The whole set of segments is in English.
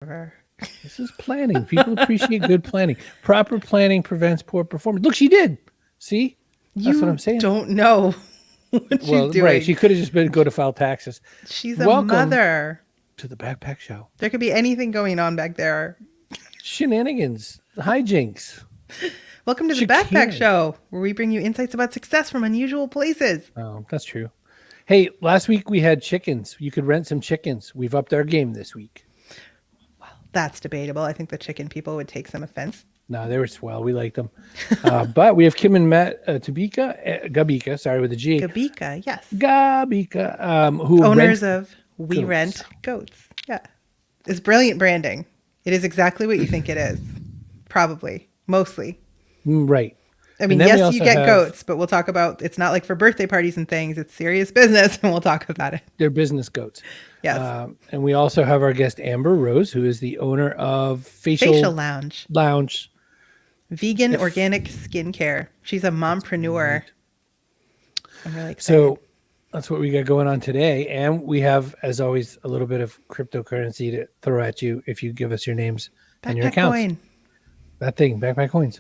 This is planning. People appreciate good planning. Proper planning prevents poor performance. Look, she did. See? That's what I'm saying. Don't know what she's doing. Right. She could have just been go to file taxes. She's a mother. To the Backpack Show. There could be anything going on back there. Shenanigans, hijinks. Welcome to the Backpack Show, where we bring you insights about success from unusual places. Oh, that's true. Hey, last week we had chickens. You could rent some chickens. We've upped our game this week. Well, that's debatable. I think the chicken people would take some offense. No, they were swell. We liked them. But we have Kim and Matt Gabica, sorry, with a G. Gabica, yes. Gabica, who owners of We Rent Goats. Yeah. It's brilliant branding. It is exactly what you think it is. Probably. Mostly. Right. I mean, yes, you get goats, but we'll talk about, it's not like for birthday parties and things. It's serious business, and we'll talk about it. They're business goats. Yes. And we also have our guest, Amber Rose, who is the owner of Facial Lounge. Vegan organic skincare. She's a mompreneur. I'm really excited. So that's what we got going on today. And we have, as always, a little bit of cryptocurrency to throw at you if you give us your names and your accounts. Coin. That thing, Backpack Coins.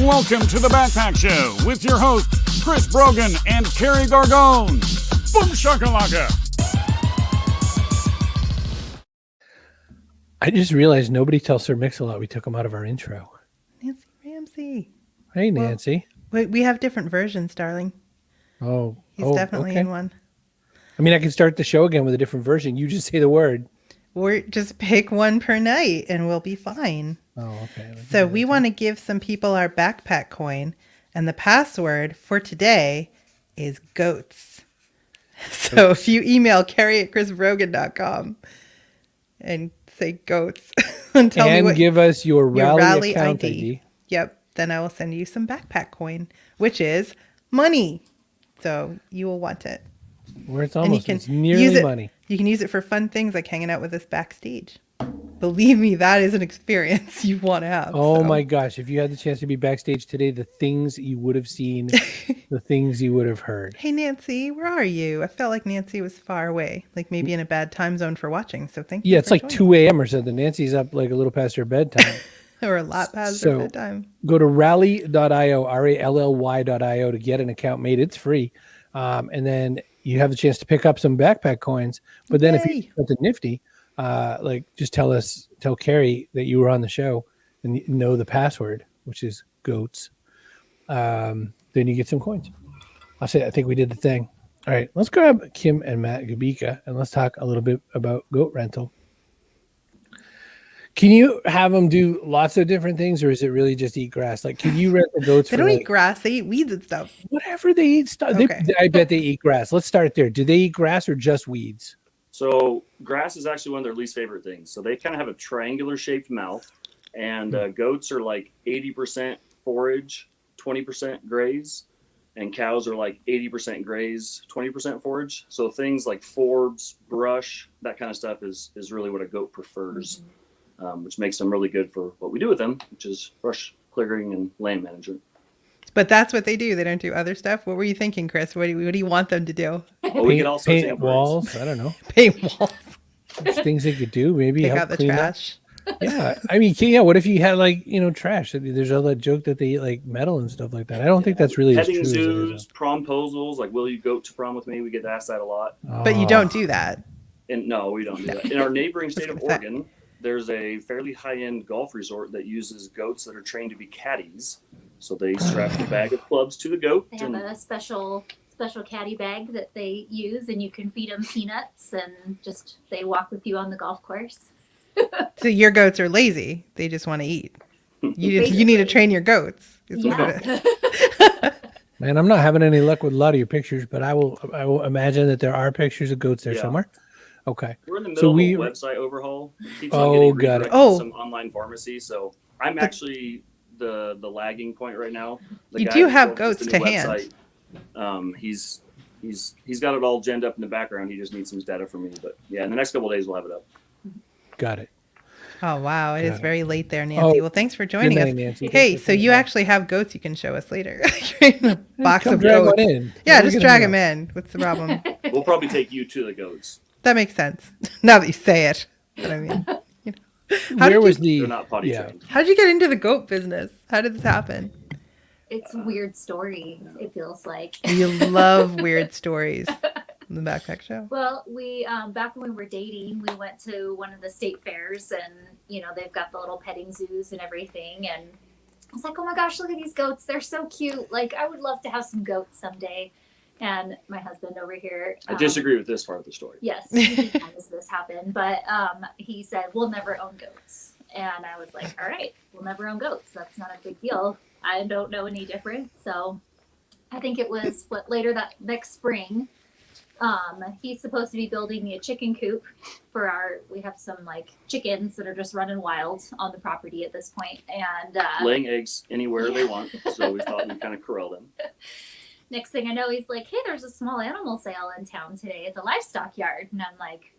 Welcome to the Backpack Show with your hosts, Chris Brogan and Carrie Gargone. Boom shakalaka. I just realized nobody tells Sir Mix-a-Lot we took him out of our intro. Nancy Ramsey. Hey, Nancy. Well, we have different versions, darling. Oh. He's definitely in one. I mean, I can start the show again with a different version. You just say the word. Or just pick one per night and we'll be fine. Oh, okay. So we want to give some people our backpack coin, and the password for today is goats. So if you email Carrie@chrisbrogan.com and say goats and tell me what, give us your rally account ID. Yep. Then I will send you some backpack coin, which is money. So you will want it. Where it's almost it's nearly money. You can use it for fun things like hanging out with us backstage. Believe me, that is an experience you want to have. Oh my gosh. If you had the chance to be backstage today, the things you would have seen, the things you would have heard. Hey, Nancy, where are you? I felt like Nancy was far away, like maybe in a bad time zone for watching. So thank you. Yeah, it's like 2 a.m. or something. Nancy's up like a little past her bedtime. Or a lot past her bedtime. Go to rally.io, RALLY.io to get an account made. It's free. And then you have the chance to pick up some backpack coins. But then if you get something nifty, just tell Carrie that you were on the show and you know the password, which is goats. Then you get some coins. I think we did the thing. All right, let's grab Kim and Matt Gabica and let's talk a little bit about goat rental. Can you have them do lots of different things, or is it really just eat grass? Like, can you rent the goats? They don't eat grass; they eat weeds and stuff. Whatever they eat, stuff. Okay. I bet they eat grass. Let's start there. Do they eat grass or just weeds? So grass is actually one of their least favorite things. So they kind of have a triangular shaped mouth, and goats are like 80% forage, 20% graze, and cows are like 80% graze, 20% forage. So things like forbs, brush, that kind of stuff is really what a goat prefers. Which makes them really good for what we do with them, which is brush clearing and land management. But that's what they do. They don't do other stuff. What were you thinking, Chris? What do you want them to do? We could also paint walls. I don't know. Paint walls. There's things they could do. Maybe pick help out the clean trash. Up. Yeah, I mean, what if you had trash? There's all that joke that they eat like metal and stuff like that. I don't think that's really petting zoos, promposals. Like, will you go to prom with me? We get asked that a lot. But you don't do that. And no, we don't do that. In our neighboring state of Oregon, there's a fairly high-end golf resort that uses goats that are trained to be caddies. So they strap the bag of clubs to the goat. They have a special caddy bag that they use, and you can feed them peanuts, and they walk with you on the golf course. So your goats are lazy. They just want to eat. You need to train your goats. Yeah. Man, I'm not having any luck with a lot of your pictures, but I will imagine that there are pictures of goats there somewhere. Okay. We're in the middle of a website overhaul. Keeps on getting redirected to some online pharmacy. So I'm actually the lagging point right now. You do have goats to hand. He's got it all genned up in the background. He just needs some data from me. But yeah, in the next couple of days we'll have it up. Got it. Oh, wow. It is God. very late there, Nancy. Oh, Well, thanks for joining Good us. night, Nancy. Hey, Thanks for so you coming on. actually have goats you can show us later. You're in a box Come of drag goats. one in. Yeah, We're just gonna drag know. them in. What's the problem? We'll probably take you to the goats. That makes sense. Now that you say it. But I mean, you know. Where was They're the? not potty Yeah. trained. How did you get into the goat business? How did this happen? It's a weird story, it feels like. You love weird stories. The Backpack Show. Well, we back when we were dating, we went to one of the state fairs, and they've got the little petting zoos and everything. And I was like, "Oh my gosh, look at these goats! They're so cute! Like, I would love to have some goats someday." And my husband over here, I disagree with this part of the story. yes, how does this happen? But he said, "We'll never own goats," and I was like, "All right, we'll never own goats. That's not a big deal. I don't know any different." So I think it was later that next spring. He's supposed to be building me a chicken coop for we have some like chickens that are just running wild on the property at this point. And Laying eggs anywhere they want. So we thought we'd kind of corral them. next thing I know, he's like, "Hey, there's a small animal sale in town today at the livestock yard." And I'm like,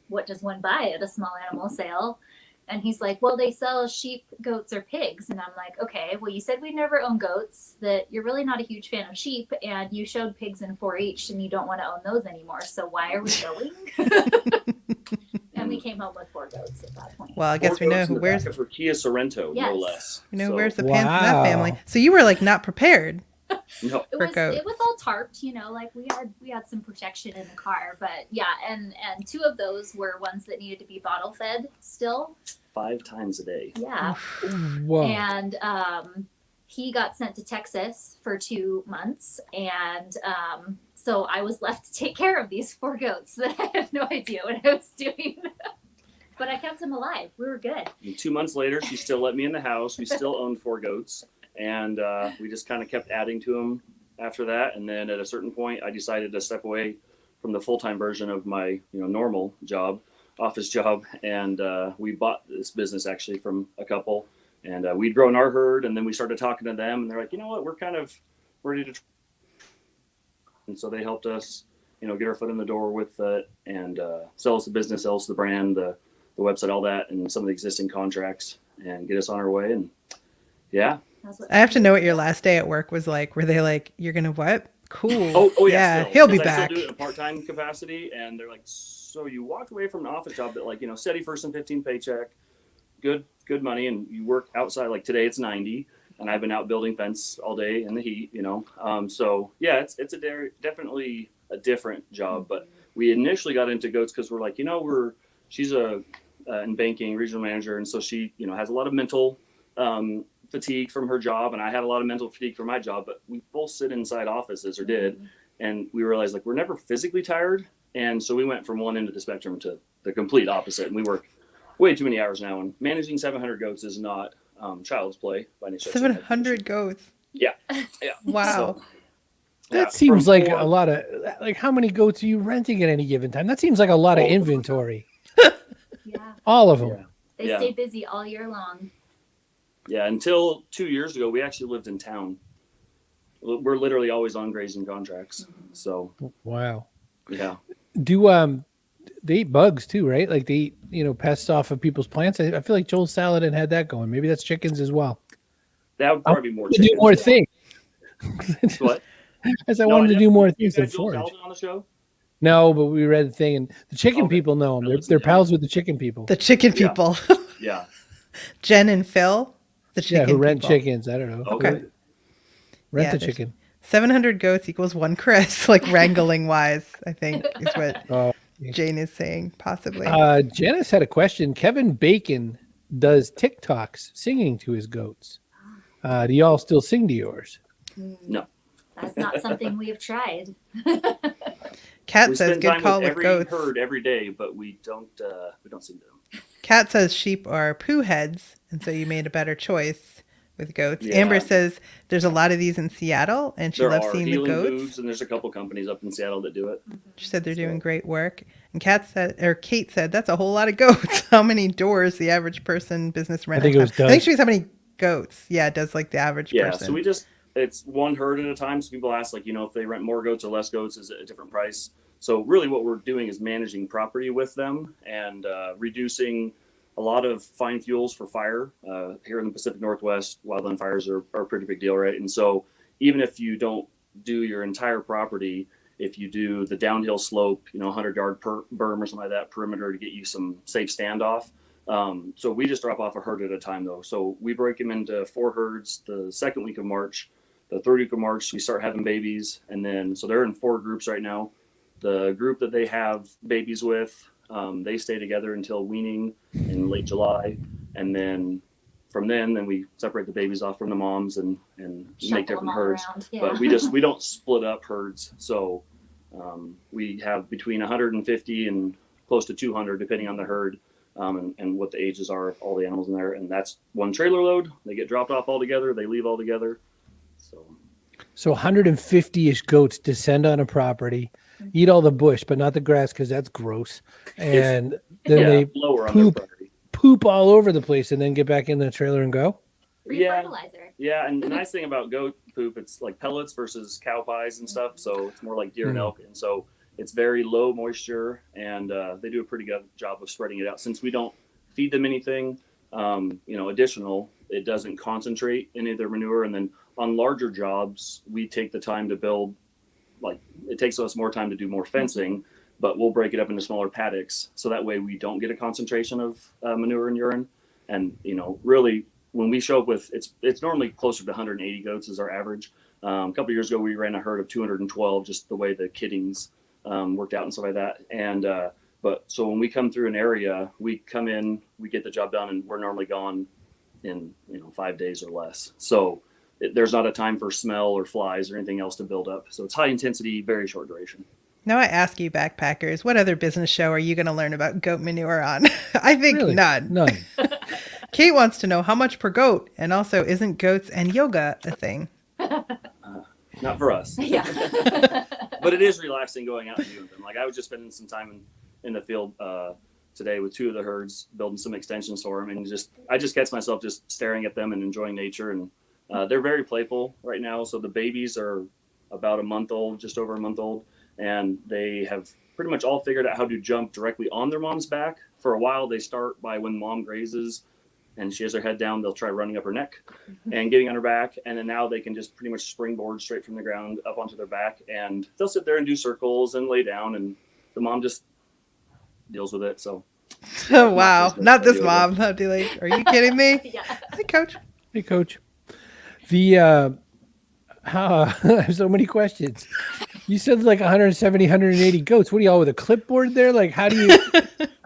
"What does one buy at a small animal sale?" And he's like, "Well, they sell sheep, goats, or pigs." And I'm like, "Okay, well, you said we never own goats, that you're really not a huge fan of sheep, and you showed pigs in 4-H, and you don't want to own those anymore. So why are we going?" And we came home with 4 goats at that point. Well, I guess we know who wears for Kia Sorrento, Yes. no less. we know who So, wears the pants in that Wow. family. So you were like not prepared. No. It for was goats. it was all tarped, like we had some protection in the car, but yeah, and 2 of those were ones that needed to be bottle fed still. 5 times a day. Yeah. Whoa. And he got sent to Texas for 2 months, and so I was left to take care of these 4 goats that I had no idea what I was doing. But I kept them alive. We were good. And 2 months later, she still let me in the house. We still owned 4 goats, and we just kind of kept adding to them after that. And then at a certain point, I decided to step away from the full-time version of my normal job, office job, and we bought this business actually from a couple, and we'd grown our herd, and then we started talking to them, and they're like, "You know what, we're kind of ready to," and so they helped us get our foot in the door with it, and sell us the business, sell us the brand, the website, all that, and some of the existing contracts, and get us on our way. And yeah. That's what I have to know what your last day at work was like. Were they like, "You're gonna what? Cool. Oh yeah, still. He'll be 'Cause I back." still do it in a part-time capacity, and they're like, "So you walked away from an office job that steady 1st and 15 paycheck, good money, and you work outside. Like today it's 90, and I've been out building fence all day in the heat. So yeah, it's definitely a different job. But we initially got into goats because we're like, she's in banking, regional manager, and so she has a lot of mental fatigue from her job, and I had a lot of mental fatigue from my job, but we both sit inside offices, or did, and we realized like we're never physically tired, and so we went from one end of the spectrum to the complete opposite, and we work way too many hours now, and managing 700 goats is not child's play by any stretch. 700 goats. Yeah. Wow. So, That seems like from a lot of, like, how many goats are you renting at any given time? That seems like a lot of inventory. Yeah. All of them. Yeah. They Yeah. stay busy all year long. Yeah, until 2 years ago, we actually lived in town. We're literally always on grazing contracts. So, Wow. yeah. Do they eat bugs too, right? Like they eat, pests off of people's plants. I feel like Joel Saladin had that going. Maybe that's chickens as well. That would probably be more To do chickens. more things. What? As I No, wanted to do more You things than guys Joel forage. Salatin on the show? No, but we read the thing, and the chicken Okay. people know them. I listened They're to pals with the chicken people. The chicken Yeah. people. Yeah. Jen and Phil. The chicken Yeah, who rent people. chickens. I don't know. Okay. Rent Yeah, the there's- chicken. 700 goats equals 1 Chris, like wrangling wise, I think is what Oh. Jane is saying, possibly. Janice had a question. Kevin Bacon does TikToks singing to his goats. Do y'all still sing to yours? No. That's not something we have tried. Kat We says spend good time call with with every goats. herd every day, but we don't sing to them. Kat says sheep are poo heads, and so you made a better choice with goats. Yeah. Amber says there's a lot of these in Seattle, and she There loves are seeing the Healing goats. Foods, and there's a couple companies up in Seattle that do it. She said they're doing great work. And Kate said that's a whole lot of goats. How many doors the average person business renter think it was have? I think does. she was how many goats. Yeah, it does like the average Yeah, person. so it's one herd at a time. So people ask, like, if they rent more goats or less goats, is it a different price? So really what we're doing is managing property with them and reducing a lot of fine fuels for fire. Here in the Pacific Northwest, wildland fires are a pretty big deal, right? And so even if you don't do your entire property, if you do the downhill slope, 100-yard berm or something like that, perimeter to get you some safe standoff. So we just drop off a herd at a time, though. So we break them into 4 herds the second week of March. The third week of March, we start having babies. And then, so they're in 4 groups right now. The group that they have babies with, they stay together until weaning in late July. And then from then we separate the babies off from the moms and make different herds. Yeah. But we don't split up herds. So we have between 150 and close to 200, depending on the herd. And what the ages are of all the animals in there. And that's one trailer load. They get dropped off all together. They leave all together. So 150-ish goats descend on a property, eat all the bush, but not the grass because that's gross. And then they lower on their property. Poop all over the place and then get back in the trailer and go? Free fertilizer. Yeah, and the nice thing about goat poop, it's like pellets versus cow pies and stuff. So it's more like deer and elk. And so it's very low moisture, and they do a pretty good job of spreading it out. Since we don't feed them anything, additional, it doesn't concentrate any of their manure. And then on larger jobs, we take the time to build, like it takes us more time to do more fencing, but we'll break it up into smaller paddocks. So that way we don't get a concentration of manure and urine. And, really when we show up with, it's normally closer to 180 goats is our average. A couple of years ago, we ran a herd of 212, just the way the kiddings worked out and stuff like that. And but so when we come through an area, we come in, we get the job done, and we're normally gone in 5 days or less. So there's not a time for smell or flies or anything else to build up. So it's high intensity, very short duration. Now I ask you, backpackers, what other business show are you going to learn about goat manure on? I think Really? none. Kate wants to know how much per goat, and also, isn't goats and yoga a thing? Not for us. Yeah. But it is relaxing going out and doing them. Like I was just spending some time in the field today with 2 of the herds, building some extensions for them, and I just catch myself just staring at them and enjoying nature. And they're very playful right now. So the babies are about a month old, just over a month old, and they have pretty much all figured out how to jump directly on their mom's back. For a while, they start by when mom grazes and she has her head down, they'll try running up her neck and getting on her back. And then now they can just pretty much springboard straight from the ground up onto their back, and they'll sit there and do circles and lay down, and the mom just deals with it. So, Oh, wow. Not this mom. I'd be like, are you kidding me? Yeah. Hi, coach. Hey, Coach. I have so many questions. You said like 170, 180 goats. What are y'all with a clipboard there? Like, how do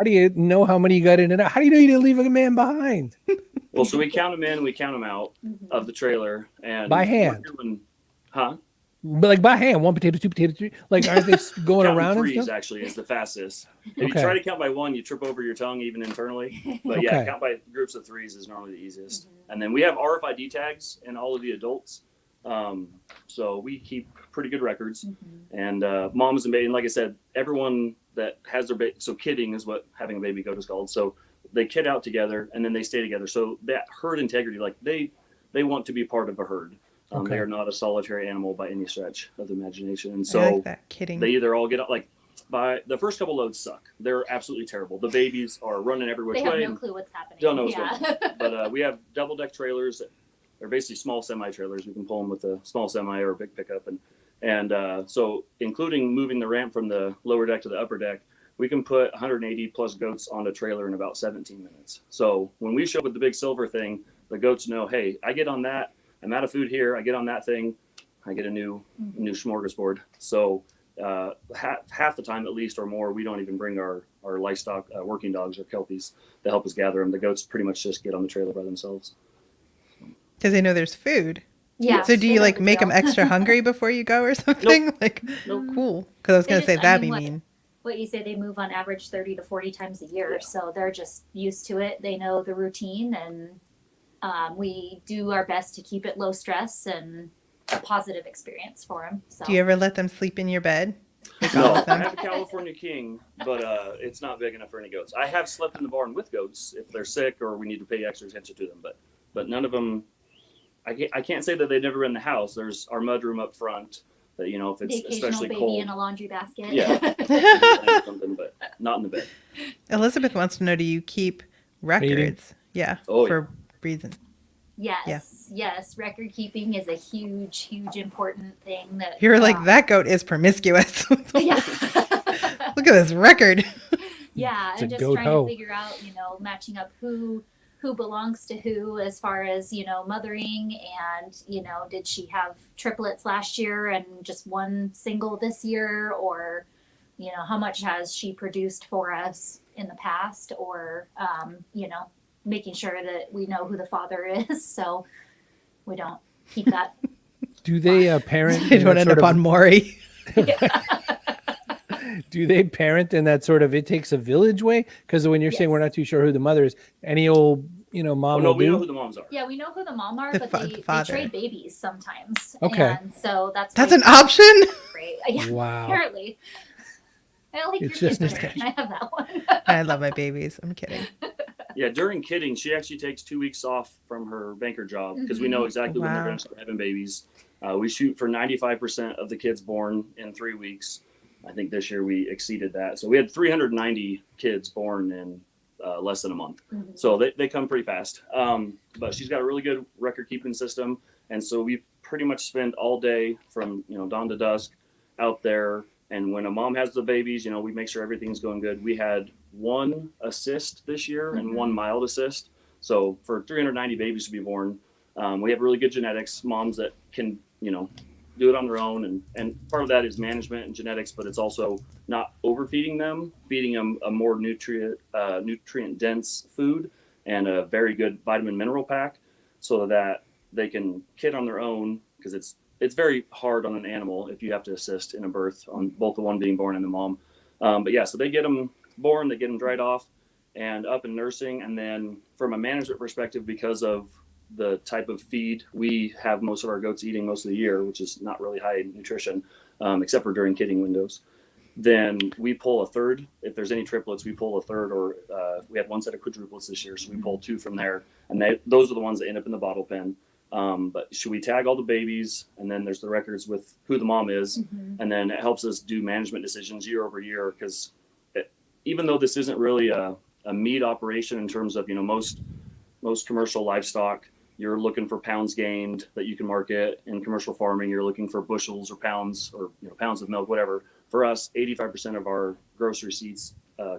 you know how many you got in and out? How do you know you didn't leave a man behind? Well, so we count them in, we count them out of the trailer, and by hand. But like by hand, 1 potato, 2 potato, 3. Like, aren't they going around? Threes and stuff? actually is the fastest. If you try to count by 1, you trip over your tongue even internally. But yeah, count by groups of 3s is normally the easiest. And then we have RFID tags in all of the adults. So we keep pretty good records. And moms and baby, and like I said, everyone that has their baby, so kidding is what having a baby goat is called. So they kid out together and then they stay together. So that herd integrity, like they want to be part of a herd. They are not a solitary animal by any stretch of the imagination. And so I like that. Kidding. they either all get up, like by the first couple loads suck. They're absolutely terrible. The babies are running every which They have way. no clue what's happening. Don't know what's going on. But we have double deck trailers. They're basically small semi trailers. We can pull them with a small semi or a big pickup. And so including moving the ramp from the lower deck to the upper deck, we can put 180 plus goats on a trailer in about 17 minutes. So when we show up with the big silver thing, the goats know, hey, I get on that. I'm out of food here. I get on that thing. I get a new smorgasbord. So half the time, at least or more, we don't even bring our livestock, working dogs or kelpies to help us gather them. The goats pretty much just get on the trailer by themselves. Because they know there's food. Yeah. So do you like make them extra hungry before you go or something? Nope. Like, Nope. cool. Because I was going to say that'd be mean. What you say, they move on average 30 to 40 times a year. Yeah. So they're just used to it. They know the routine, and we do our best to keep it low stress and a positive experience for them. So. Do you ever let them sleep in your bed? No, I have a California King, but it's not big enough for any goats. I have slept in the barn with goats if they're sick or we need to pay extra attention to them, but none of them. I can't say that they've never been in the house. There's our mudroom up front that, if it's especially baby cold. in a laundry basket. Yeah. Something, but not in the bed. Elizabeth wants to know, do you keep records. Yeah, Oh, for reasons. Yes. Record keeping is a huge important thing that You're like, that goat is promiscuous. Yeah. Look at this record. Yeah, It's and a just goat trying hoe. to figure out, matching up who belongs to who as far as, mothering and, did she have triplets last year and just one single this year, or, how much has she produced for us in the past, or, making sure that we know who the father is so we don't keep that. Do they parent? They in don't that end sort up of- on Maury. Do they parent in that sort of it takes a village way? Because when you're saying we're Yes. not too sure who the mother is, any old mom Oh no, will we know do. who the moms are. Yeah, we know who the mom are, The but the they father. trade babies sometimes. Okay. And so that's That's why an option? great. Yeah, Wow. apparently. I like It's your just kids a better. Can I have that one? I love my babies. I'm kidding. Yeah, during kidding, she actually takes 2 weeks off from her banker job because we know exactly when they're Wow. going to start having babies. We shoot for 95% of the kids born in 3 weeks. I think this year we exceeded that. So we had 390 kids born in less than a month. Mhm. So they come pretty fast. But she's got a really good record keeping system. And so we pretty much spend all day from, dawn to dusk out there. And when a mom has the babies, we make sure everything's going good. We had 1 assist this year and 1 mild assist. So for 390 babies to be born, we have really good genetics, moms that can, do it on their own. And part of that is management and genetics, but it's also not overfeeding them, feeding them a more nutrient dense food and a very good vitamin mineral pack so that they can kid on their own, because it's very hard on an animal if you have to assist in a birth on both the one being born and the mom. But yeah, so they get them born, they get them dried off and up in nursing. And then from a management perspective, because of the type of feed we have most of our goats eating most of the year, which is not really high in nutrition, except for during kidding windows, then we pull a third. If there's any triplets, we pull a third, or we had 1 set of quadruplets this year, so we pull 2 from there. And those are the ones that end up in the bottle pen. But should we tag all the babies, and then there's the records with who the mom is, and then it helps us do management decisions year over year, because even though this isn't really a meat operation in terms of most commercial livestock, you're looking for pounds gained that you can market. In commercial farming, you're looking for bushels or pounds, or pounds of milk, whatever. For us, 85% of our gross receipts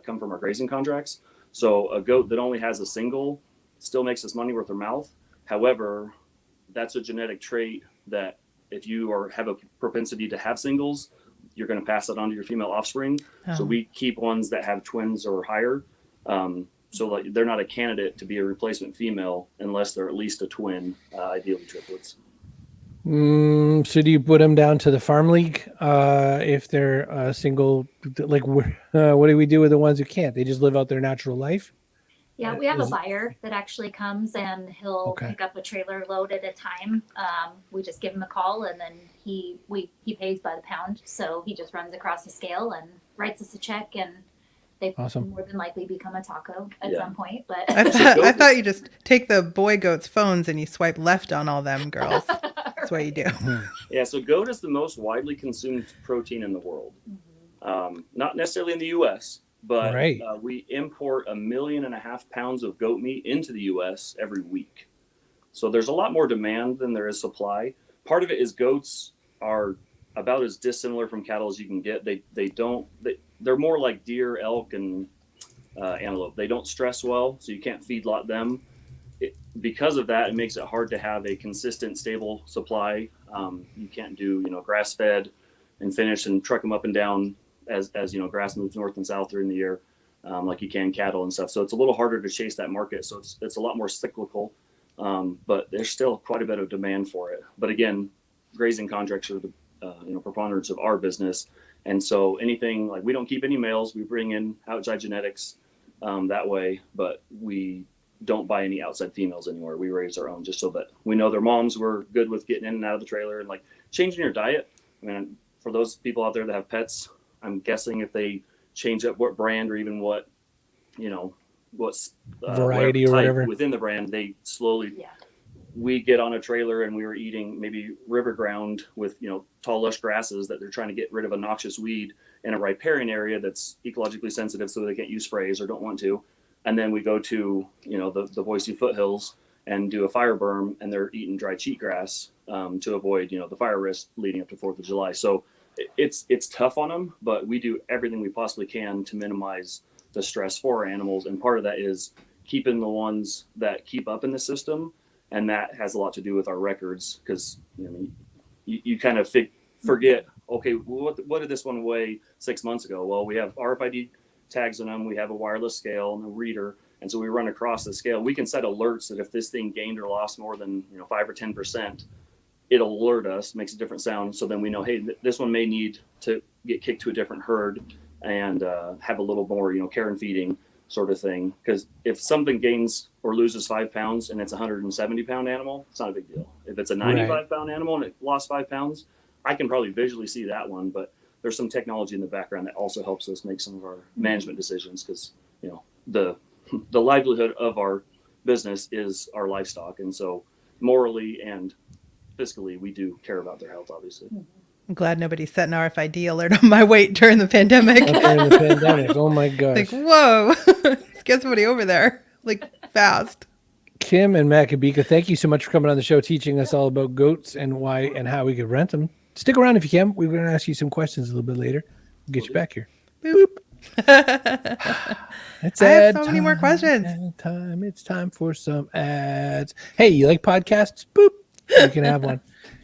come from our grazing contracts. So a goat that only has a single still makes us money worth their mouth. However, that's a genetic trait that if you have a propensity to have singles, you're going to pass it on to your female offspring. So we keep ones that have twins or higher. So like they're not a candidate to be a replacement female unless they're at least a twin, ideally triplets. So do you put them down to the farm league if they're single? Like, what do we do with the ones who can't? They just live out their natural life? Yeah, we have a buyer that actually comes and he'll pick up a trailer load at a time. We just give him a call, and then he pays by the pound. So he just runs across the scale and writes us a check, and they more than likely become a taco at some point. But I thought you just take the boy goats' phones and you swipe left on all them girls. That's what you do. Yeah, so goat is the most widely consumed protein in the world. Not necessarily in the U.S., but we import 1.5 million pounds of goat meat into the U.S. every week. So there's a lot more demand than there is supply. Part of it is goats are about as dissimilar from cattle as you can get. They're more like deer, elk, and antelope. They don't stress well, so you can't feedlot them. Because of that, it makes it hard to have a consistent, stable supply. You can't do, grass-fed and finish and truck them up and down as grass moves north and south during the year, like you can cattle and stuff. So it's a little harder to chase that market. So it's a lot more cyclical, but there's still quite a bit of demand for it. But again, grazing contracts are the preponderance of our business. And so anything, like, we don't keep any males, we bring in outside genetics that way, but we don't buy any outside females anymore. We raise our own just so that we know their moms were good with getting in and out of the trailer, and like changing your diet. I mean, for those people out there that have pets, I'm guessing if they change up what brand or even what variety or whatever within the brand, they slowly. Yeah. We get on a trailer and we were eating maybe river ground with tall lush grasses that they're trying to get rid of a noxious weed in a riparian area that's ecologically sensitive, so they can't use sprays or don't want to. And then we go to, the Boise foothills and do a fire berm, and they're eating dry cheatgrass to avoid, the fire risk leading up to 4th of July. So it's tough on them, but we do everything we possibly can to minimize the stress for our animals. And part of that is keeping the ones that keep up in the system. And that has a lot to do with our records, because you kind of forget, okay, what did this one weigh 6 months ago? Well, we have RFID tags on them. We have a wireless scale and a reader. And so we run across the scale. We can set alerts that if this thing gained or lost more than 5 or 10%, it'll alert us, makes a different sound. So then we know, hey, this one may need to get kicked to a different herd and have a little more, care and feeding sort of thing. Because if something gains or loses 5 pounds and it's a 170-pound animal, it's not a big deal. If it's a 95-pound animal and it lost 5 pounds, I can probably visually see that one. But there's some technology in the background that also helps us make some of our management decisions, because the livelihood of our business is our livestock, and so morally and fiscally we do care about their health, obviously. I'm glad nobody set an RFID alert on my weight during the pandemic. During the pandemic. Oh my gosh. Like, whoa, get somebody over there, like, fast. Kim and Matt Gabica, thank you so much for coming on the show, teaching us all about goats and why and how we could rent them. Stick around if you can. We're going to ask you some questions a little bit later. We'll get you back here. Boop. I have so many more questions. It's time for some ads. Hey, you like podcasts? Boop. You can have one.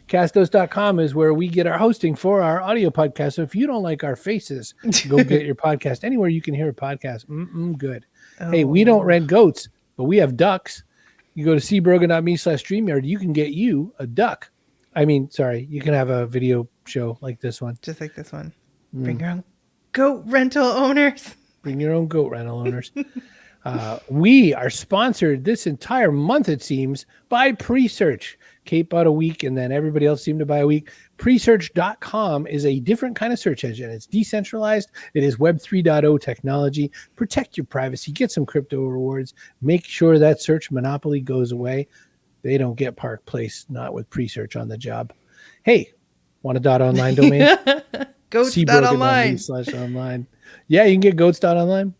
Castos.com is where we get our hosting for our audio podcast. So if you don't like our faces, go get your podcast anywhere you can hear a podcast. Good. Oh. Hey, we don't rent goats, but we have ducks. You go to cbrogan.me/StreamYard. You can get you a duck. You can have a video show like this one. Just like this one. Bring your own goat rental owners. Bring your own goat rental owners. We are sponsored this entire month, it seems, by Presearch. Kate bought a week, and then everybody else seemed to buy a week. Presearch.com is a different kind of search engine. It's decentralized. It is Web 3.0 technology. Protect your privacy. Get some crypto rewards. Make sure that search monopoly goes away. They don't get Park Place, not with Presearch on the job. Hey, want a .online domain? Goats.online. Yeah, you can get goats.online.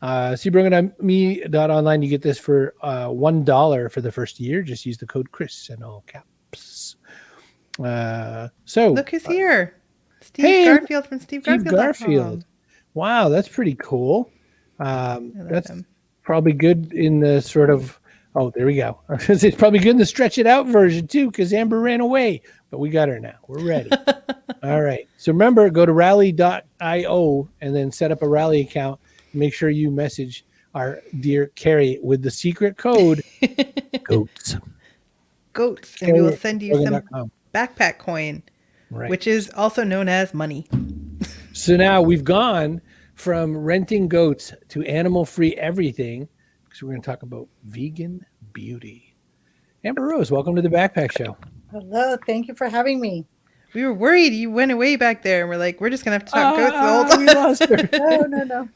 cbrogan.me.online. You get this for $1 for the first year. Just use the code Chris in all caps. So look who's here. Steve Garfield from Steve Garfield. Wow, that's pretty cool. That's probably good in the sort of, there we go. It's probably good in the stretch it out version too, because Amber ran away, but we got her now. We're ready. All right. So remember, go to rally.io and then set up a Rally account. Make sure you message our dear Carrie with the secret code GOATS. GOATS. And we will send you some backpack coin, which is also known as money. So now we've gone from renting goats to animal-free everything, because we're going to talk about vegan beauty. Amber Rose, welcome to the Backpack Show. Hello. Thank you for having me. We were worried you went away back there, and we're like, we're just going to have to talk goats the whole time. We lost her. No.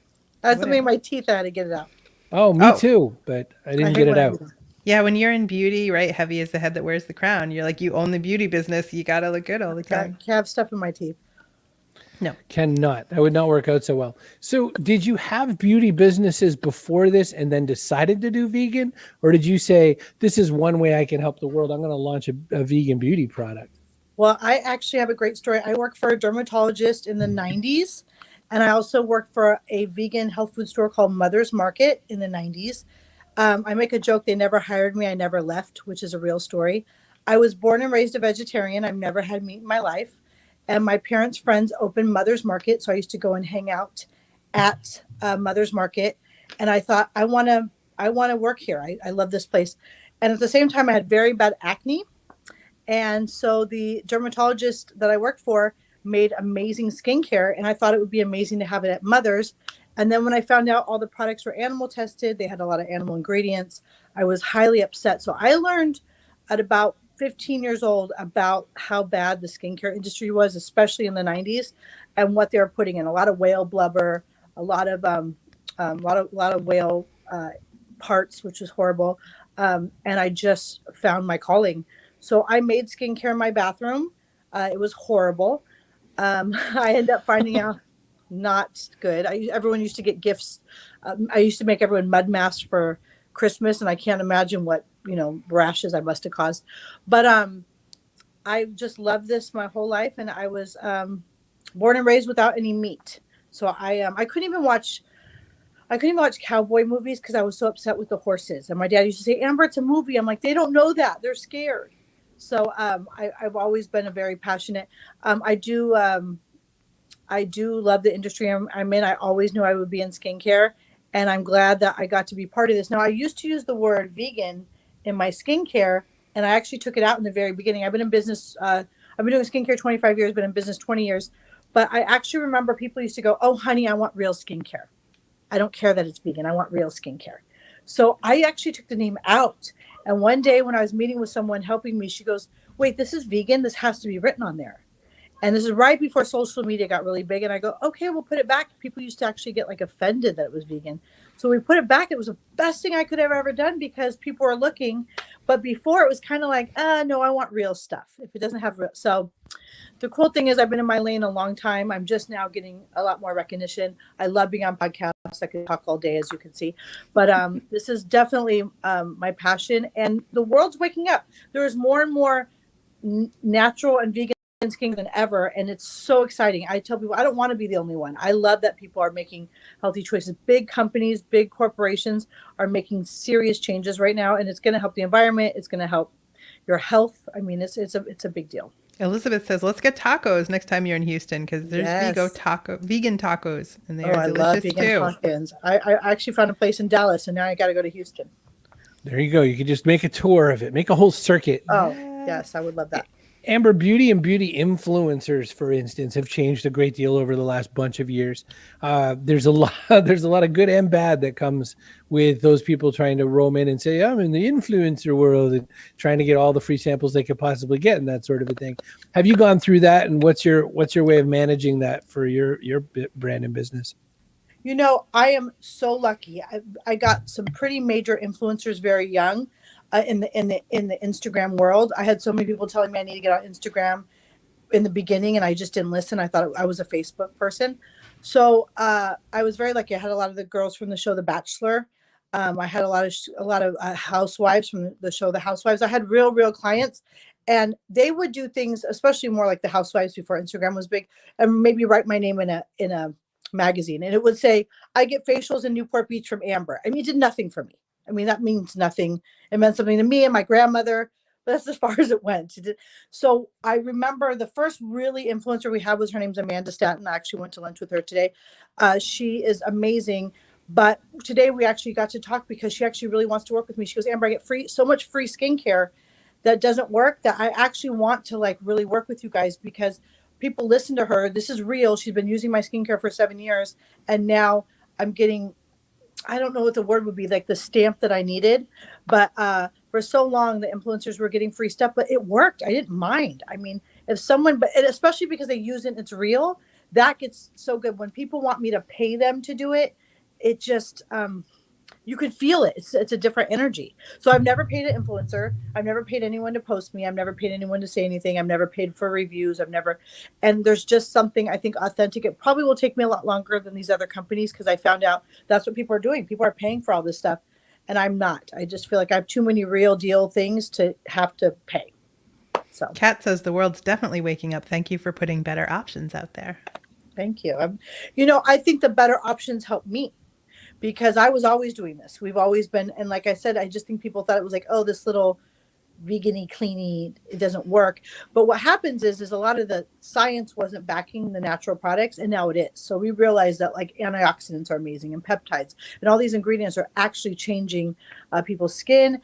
I had something in my teeth. I had to get it out. Oh, me too, but I didn't get it out. Yeah, when you're in beauty, right? Heavy is the head that wears the crown. You're like, you own the beauty business. You got to look good all the time. Can't have stuff in my teeth. No. Cannot. That would not work out so well. So did you have beauty businesses before this and then decided to do vegan? Or did you say, this is one way I can help the world, I'm going to launch a vegan beauty product? Well, I actually have a great story. I worked for a dermatologist in the 90s. And I also worked for a vegan health food store called Mother's Market in the 90s. I make a joke. They never hired me. I never left, which is a real story. I was born and raised a vegetarian. I've never had meat in my life. And my parents' friends opened Mother's Market. So I used to go and hang out at Mother's Market. And I thought, I want to work here. I love this place. And at the same time, I had very bad acne. And so the dermatologist that I worked for made amazing skincare, and I thought it would be amazing to have it at Mother's. And then when I found out all the products were animal tested, they had a lot of animal ingredients, I was highly upset. So I learned at about 15 years old about how bad the skincare industry was, especially in the 90s, and what they were putting in. A lot of whale blubber, a lot of whale parts, which was horrible. And I just found my calling. So I made skincare in my bathroom. It was horrible. I ended up finding out not good. Everyone used to get gifts. I used to make everyone mud masks for Christmas, and I can't imagine what, rashes I must have caused. But I just loved this my whole life, and I was born and raised without any meat. So I couldn't even watch cowboy movies because I was so upset with the horses. And my dad used to say, Amber, it's a movie. I'm like, they don't know that. They're scared. So I've always been a very passionate. I do love the industry I'm in. I always knew I would be in skincare, and I'm glad that I got to be part of this. Now, I used to use the word vegan in my skincare, and I actually took it out in the very beginning. I've been in business. I've been doing skincare 25 years, been in business 20 years. But I actually remember people used to go, oh, honey, I want real skincare. I don't care that it's vegan. I want real skincare. So I actually took the name out. And one day when I was meeting with someone helping me, she goes, wait, this is vegan. This has to be written on there. And this is right before social media got really big. And I go, okay, we'll put it back. People used to actually get offended that it was vegan. So we put it back. It was the best thing I could have ever done because people were looking. But before it was kind of like, no, I want real stuff. If it doesn't have real. So the cool thing is I've been in my lane a long time. I'm just now getting a lot more recognition. I love being on podcasts. I could talk all day, as you can see. But this is definitely my passion. And the world's waking up. There is more and more natural and vegan skin than ever, and it's so exciting. I tell people I don't want to be the only one. I love that people are making healthy choices. Big companies, big corporations are making serious changes right now, and it's going to help the environment. It's going to help your health. I mean, it's a big deal. Elizabeth says, let's get tacos next time you're in Houston because there's vegan tacos, and they are delicious love vegan too. Tacos. I actually found a place in Dallas, and now I got to go to Houston. There you go. You could just make a tour of it, make a whole circuit. Oh, yes, I would love that. Amber, beauty and beauty influencers, for instance, have changed a great deal over the last bunch of years. There's a lot of good and bad that comes with those people trying to roam in and say, I'm in the influencer world, and trying to get all the free samples they could possibly get and that sort of a thing. Have you gone through that, and what's your way of managing that for your brand and business? I am so lucky. I got some pretty major influencers very young. In the Instagram world, I had so many people telling me I need to get on Instagram in the beginning, and I just didn't listen. I thought I was a Facebook person. So I was very lucky. I had a lot of the girls from the show The Bachelor. I had a lot of housewives from the show The Housewives. I had real clients, and they would do things, especially more like the housewives before Instagram was big, and maybe write my name in a magazine, and it would say, I get facials in Newport Beach from Amber. I mean, it did nothing for me. I mean, that means nothing. It meant something to me and my grandmother, but that's as far as it went. So I remember the first really influencer we had was, her name's Amanda Stanton. I actually went to lunch with her today. She is amazing. But today we actually got to talk because she actually really wants to work with me. She goes, Amber, I get so much free skincare that doesn't work that I actually want to really work with you guys because people listen to her. This is real. She's been using my skincare for 7 years. And now I'm getting, I don't know what the word would be, the stamp that I needed. But for so long, the influencers were getting free stuff, but it worked. I didn't mind. I mean, if someone, but especially because they use it, it's real, that gets so good. When people want me to pay them to do it, it just, you could feel it. It's a different energy. So I've never paid an influencer. I've never paid anyone to post me. I've never paid anyone to say anything. I've never paid for reviews. And there's just something I think authentic. It probably will take me a lot longer than these other companies because I found out that's what people are doing. People are paying for all this stuff, and I'm not. I just feel like I have too many real deal things to have to pay. So Kat says the world's definitely waking up. Thank you for putting better options out there. Thank you. I think the better options help me. Because I was always doing this. We've always been, and like I said, I just think people thought it was like, oh, this little vegan-y, clean-y, it doesn't work. But what happens is a lot of the science wasn't backing the natural products, and now it is. So we realized that antioxidants are amazing, and peptides, and all these ingredients are actually changing people's skin,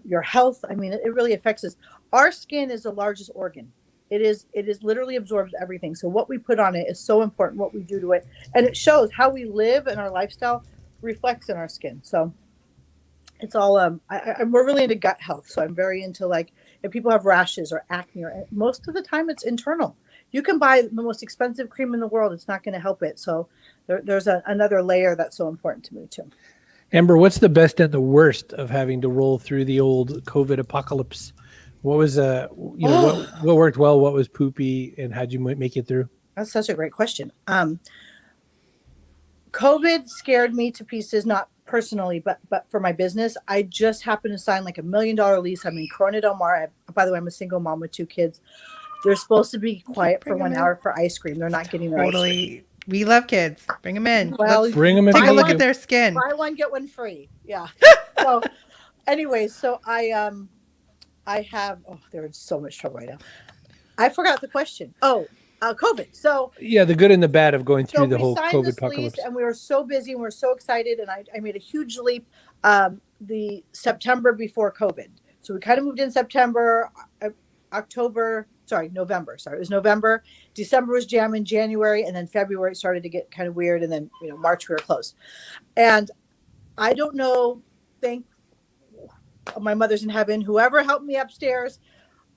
your health. I mean, it really affects us. Our skin is the largest organ. It is literally absorbs everything. So what we put on it is so important, what we do to it. And it shows how we live and our lifestyle reflects in our skin. So it's all we're really into gut health. So I'm very into if people have rashes or acne, or most of the time it's internal. You can buy the most expensive cream in the world, it's not going to help it. So there's another layer that's so important to me too. Amber, what's the best and the worst of having to roll through the old COVID apocalypse? What was what worked well, what was poopy, and how'd you make it through? That's such a great question. COVID scared me to pieces, not personally, but for my business. I just happened to sign like $1 million lease. I'm in Corona Del Mar. By the way, I'm a single mom with 2 kids. They're supposed to be quiet for 1 hour for ice cream. They're not getting their ice cream. Totally. We love kids. Bring them in. Well, Let's Bring them in. take a buy look one- at their skin. Buy one, get one free. Yeah. So anyways, so I have, they're in so much trouble right now. I forgot the question. COVID. So Yeah, the good and the bad of going through the whole signed COVID this apocalypse. lease, and we were so busy and we were so excited, and I made a huge leap the September before COVID. So we kind of moved in September, November. Sorry, it was November. December was jamming, January, and then February started to get kind of weird, and then March we were closed. And I don't know, thank my mother's in heaven, whoever helped me upstairs,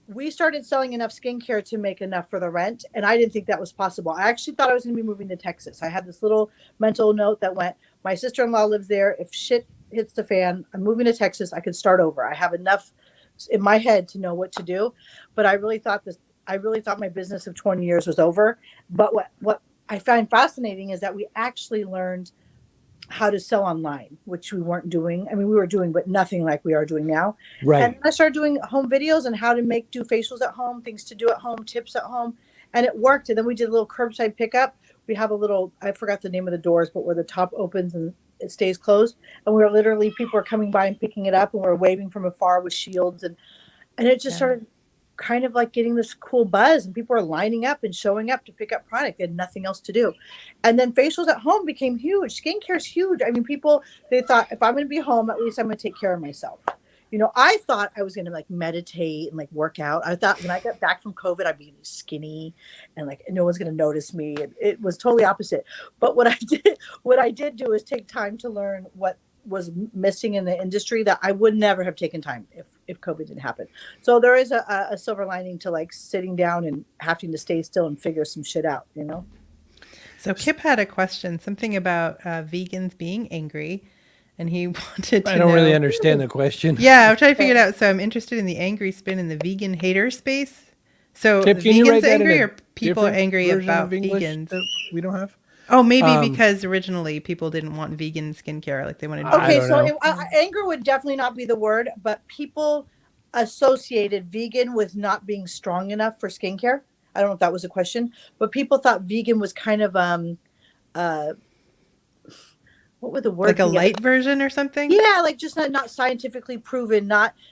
we started selling enough skincare to make enough for the rent. And I didn't think that was possible. I actually thought I was going to be moving to Texas. I had this little mental note that went, my sister-in-law lives there. If shit hits the fan, I'm moving to Texas. I could start over. I have enough in my head to know what to do. But I really thought my business of 20 years was over. But what I find fascinating is that we actually learned how to sell online, which we weren't doing. I mean, we were doing, but nothing like we are doing now. Right. And I started doing home videos on how to do facials at home, things to do at home, tips at home. And it worked. And then we did a little curbside pickup. We have a little, I forgot the name of the doors, but where the top opens and it stays closed. And we were literally, people were coming by and picking it up, and we were waving from afar with shields. And it just started kind of like getting this cool buzz, and people are lining up and showing up to pick up product. They had nothing else to do. And then facials at home became huge. Skincare is huge. I mean, they thought, if I'm going to be home, at least I'm going to take care of myself. I thought I was going to like meditate and like work out. I thought when I got back from COVID, I'd be skinny and like no one's going to notice me. And it was totally opposite. But what I did do is take time to learn what was missing in the industry that I would never have taken time if COVID didn't happen. So there is a silver lining to like sitting down and having to stay still and figure some shit out, So Kip had a question, something about vegans being angry, and he wanted to I don't know. really understand the question. Yeah, I'm trying to figure it out. So I'm interested in the angry spin in the vegan hater space. So Tip, the can you write vegans that in angry, a or people different angry version about of English vegans? that we don't have? Oh, maybe because originally people didn't want vegan skincare, like they wanted. I Okay, don't so know. anger would definitely not be the word, but people associated vegan with not being strong enough for skincare. I don't know if that was a question, but people thought vegan was kind of what would the word like a be? light version or something. Yeah, like just not scientifically proven,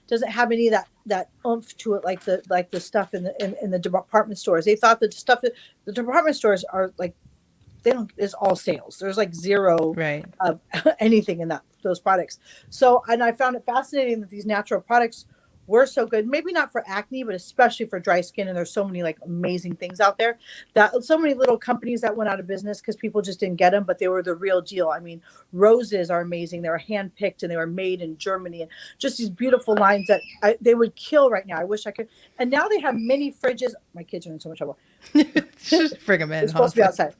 doesn't have any of that oomph to it, like the stuff in the department stores. They thought that the department stores are like, it's all sales. There's like zero Right. of anything in those products. So, and I found it fascinating that these natural products were so good, maybe not for acne, but especially for dry skin. And there's so many like amazing things out there, that so many little companies that went out of business because people just didn't get them, but they were the real deal. I mean, roses are amazing. They were handpicked and they were made in Germany, and just these beautiful lines that they would kill right now. I wish I could. And now they have mini fridges. My kids are in so much trouble. Just bring them in. It's supposed to be outside.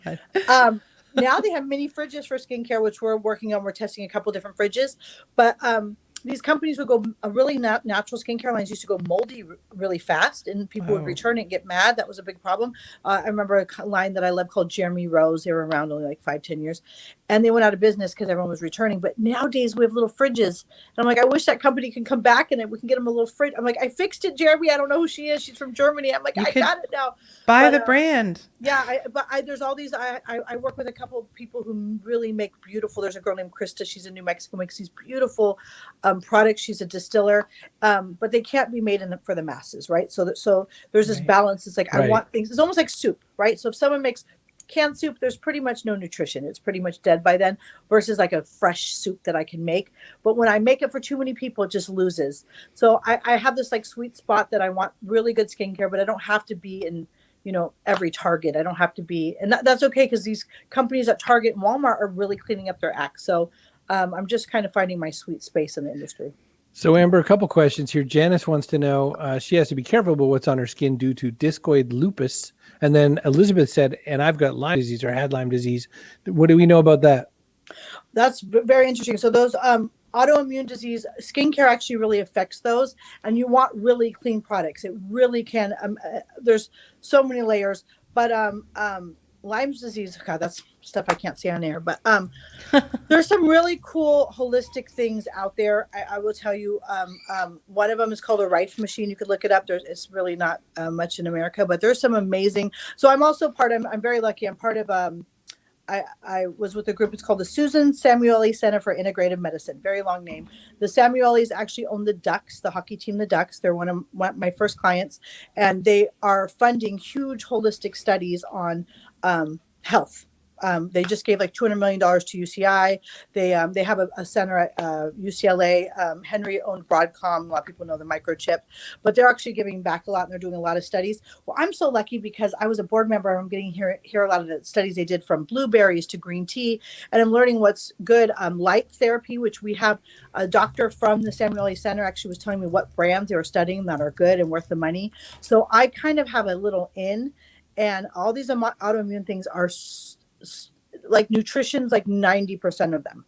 Now they have mini fridges for skincare, which we're working on. We're testing a couple different fridges, but these companies would go, really natural skincare lines used to go moldy really fast, and people would return it and get mad. That was a big problem. I remember a line that I love called Jeremy Rose. They were around only like 5-10 years, and they went out of business because everyone was returning. But nowadays we have little fridges, and I'm like, I wish that company can come back and we can get them a little fridge. I'm like, I fixed it, Jeremy. I don't know who she is. She's from Germany. I'm like, I got it now. Buy the brand. Yeah, there's all these. I work with a couple of people who really make beautiful. There's a girl named Krista. She's in New Mexico. Makes these beautiful products. She's a distiller, but they can't be made for the masses, right? So there's this balance. It's like I want things. It's almost like soup, right? So if someone makes canned soup, there's pretty much no nutrition. It's pretty much dead by then. Versus like a fresh soup that I can make. But when I make it for too many people, it just loses. So I have this like sweet spot that I want really good skincare, but I don't have to be in every Target. I don't have to be, and that's okay, because these companies at Target and Walmart are really cleaning up their act. So I'm just kind of finding my sweet space in the industry. So Amber, a couple questions here. Janice wants to know, she has to be careful about what's on her skin due to discoid lupus. And then Elizabeth said, and I've got Lyme disease, or had Lyme disease. What do we know about that? That's very interesting. So those autoimmune disease, skincare actually really affects those, and you want really clean products. It really can. There's so many layers, but Lyme's disease. God, that's stuff I can't say on air. But there's some really cool holistic things out there. I will tell you. One of them is called a Rife machine. You could look it up. It's really not much in America, but there's some amazing. So I'm also I'm very lucky. I'm part of I was with a group. It's called the Susan Samueli Center for Integrative Medicine. Very long name. The Samuelis actually own the Ducks, the hockey team, the Ducks. They're one of my first clients, and they are funding huge holistic studies on health. They just gave like $200 million to UCI. They have a center at UCLA. Henry owned Broadcom. A lot of people know the microchip, but they're actually giving back a lot, and they're doing a lot of studies. Well, I'm so lucky because I was a board member, and I'm getting hear a lot of the studies they did from blueberries to green tea, and I'm learning what's good. Light therapy, which we have a doctor from the Samueli Center actually was telling me what brands they were studying that are good and worth the money. So I kind of have a little in, and all these autoimmune things are like nutrition's like 90% of them.